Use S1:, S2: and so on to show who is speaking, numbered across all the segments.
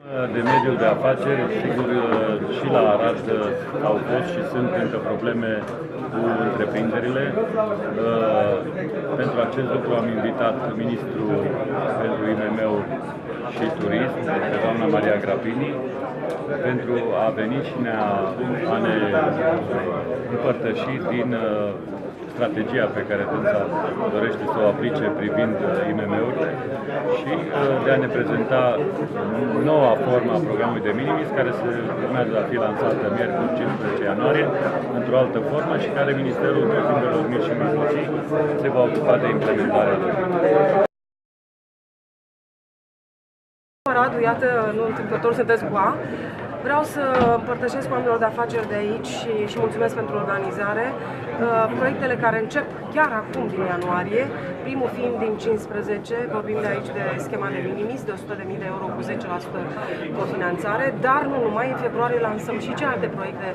S1: De mediul de afaceri, sigur, și la Arad au fost și sunt încă probleme cu întreprinderile. Pentru acest lucru am invitat ministrul pentru IMM-uri și turism, pe doamna Maria Grapini, pentru a veni și a ne împărtăși din strategia pe care dânsa dorește să o aplice privind IMM-urile și de a ne prezenta noua formă a programului de minimis, care se urmează a fi lansată miercuri 15 ianuarie, într-o altă formă și care Ministerul Întreprinderilor Mici și Mijlocii se va ocupa de implementarea lui.
S2: Radu, iată, nu întâmplător sunteți cu A. Vreau să împărtășesc cu oamenilor de afaceri de aici și mulțumesc pentru organizare. Proiectele care încep chiar acum din ianuarie, primul fiind din 15, vorbim de aici de schema de minimis de 100.000 de euro cu 10% cofinanțare, dar nu numai, în februarie lansăm și celelalte proiecte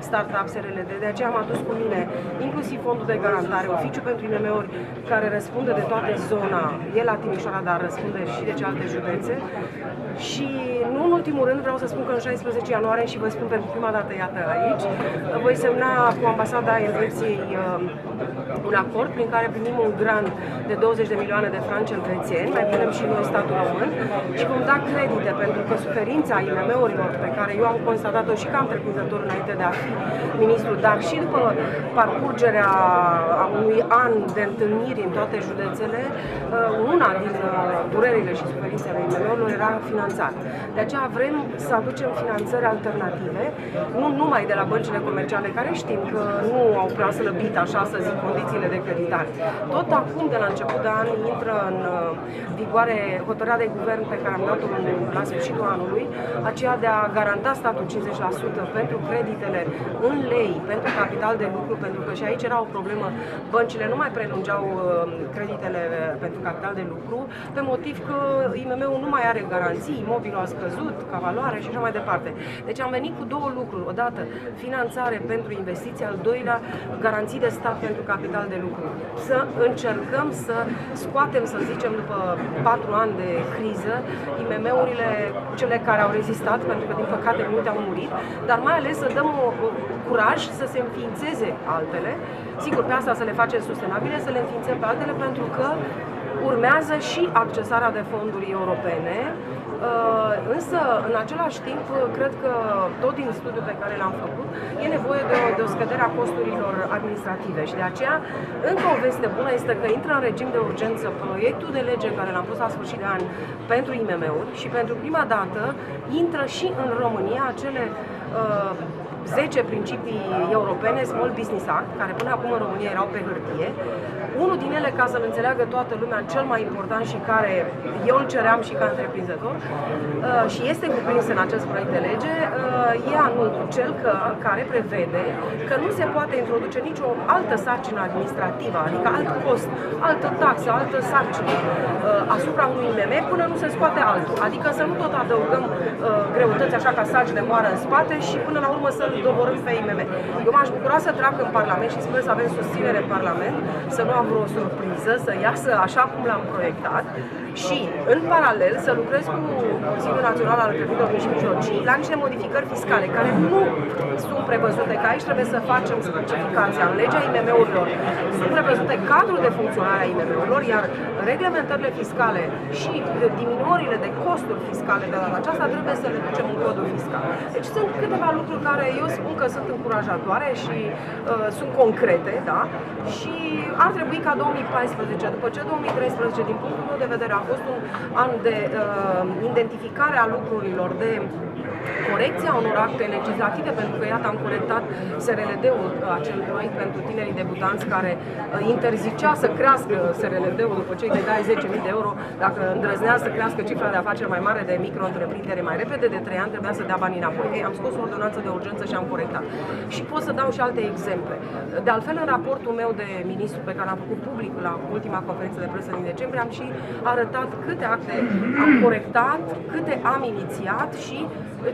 S2: Startup SRLD, de aceea am adus cu mine inclusiv fondul de garantare, oficiu pentru IMM-uri care răspunde de toată zona, e la Timișoara, dar răspunde și de celelalte județe. Și nu în ultimul rând vreau să spun că în 16 ianuarie, și vă spun pentru prima dată, iată aici, voi semna cu ambasada Elveției un acord prin care primim un grant de 20 de milioane de franci elvețieni, mai punem și noi statul român și vom da credite, pentru că suferința IMM-urilor pe care eu am constatat-o și ca întreprinzător înainte de a fi ministru, dar și după parcurgerea a unui an de întâlniri în toate județele, una din durerile și suferințele IMM-urilor era finanțarea. De aceea vrem să aducem finanțări alternative, nu numai de la băncile comerciale, care știm că nu au prea slăbit, așa să zic, condițiile de creditare. Tot acum, de la început de an, intră în vigoare hotărârea de guvern pe care am dat-o la sfârșitul anului, aceea de a garanta statul 50% pentru creditele în lei, pentru capital de lucru, pentru că și aici era o problemă, băncile nu mai prelungeau creditele pentru capital de lucru, pe motiv că IMM-ul nu mai are garanții, imobilul a scăzut ca valoare și așa mai departe. Deci am venit cu două lucruri. Odată, finanțare pentru investiții, al doilea, garanții de stat pentru capital de lucru. Să încercăm să scoatem, să zicem, după 4 ani de criză, IMM-urile, cele care au rezistat, pentru că, din păcate, multe au murit, dar mai ales să dăm curaj să se înființeze altele. Sigur, pe asta să le facem sustenabile, să le înființăm pe altele, pentru că urmează și accesarea de fonduri europene, însă, în același timp, cred că tot din studiul pe care l-am făcut, e nevoie de o scădere a costurilor administrative și de aceea, încă o veste bună este că intră în regim de urgență proiectul de lege care l-am pus la sfârșit de an pentru IMM-uri și pentru prima dată intră și în România acele 10 principii europene, Small Business Act, care până acum în România erau pe hârtie. Unul din ele, ca să-l înțeleagă toată lumea, cel mai important și care eu îl ceream și ca întreprinzător și este cuprins în acest proiect de lege, e anul cel care prevede că nu se poate introduce nicio altă sarcină administrativă, adică alt cost, altă taxă, altă sarcină asupra unui IMM până nu se scoate altul. Adică să nu tot adăugăm greutăți așa ca sagi de moară în spate și până la urmă să-l doborâm pe IMM. Eu m-aș bucura să treacă în Parlament și sper să avem susținere în Parlament, să nu am vreo surpriză, să iasă așa cum l-am proiectat și, în paralel, să lucrez cu Consiliul Național al Întreprinderilor Mici și Mijlocii la niște modificări fiscale care nu sunt prevăzute, că aici trebuie să facem specificația în legea IMM-urilor. Sunt prevăzute cadrul de funcționare a IMM-urilor, iar reglementările fiscale și diminuările de costuri fiscale de la aceasta trebuie să le ducem în codul fiscal. Deci sunt câteva lucruri care eu spun că sunt încurajatoare și sunt concrete, da? Și ar trebui ca 2014, după ce 2013, din punctul meu de vedere, a fost un an de identificare a lucrurilor, de corecția unor acte legislative, pentru că, iată, am corectat SRLD-ul, acel proiect pentru tinerii debutanți care interzicea să crească SRLD-ul după ce îi dai 10.000 de euro, dacă îndrăznea să crească cifra de afaceri mai mare de micro-întreprindere mai repede, de 3 ani trebuia să dea banii înapoi. Ei, am scos o ordonanță de urgență și am corectat. Și pot să dau și alte exemple. De altfel, în raportul meu de ministru pe care l-am făcut public la ultima conferință de presă din decembrie, am și arătat câte acte am corectat, câte am inițiat și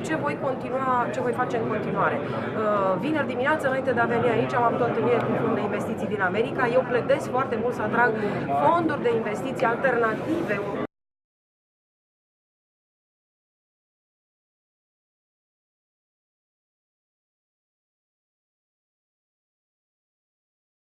S2: ce voi face în continuare. Vineri dimineață, înainte de a veni aici, am avut o întâlnire cu Fondul de Investiții din America. Eu pledez foarte mult să atrag fonduri de investiții alternative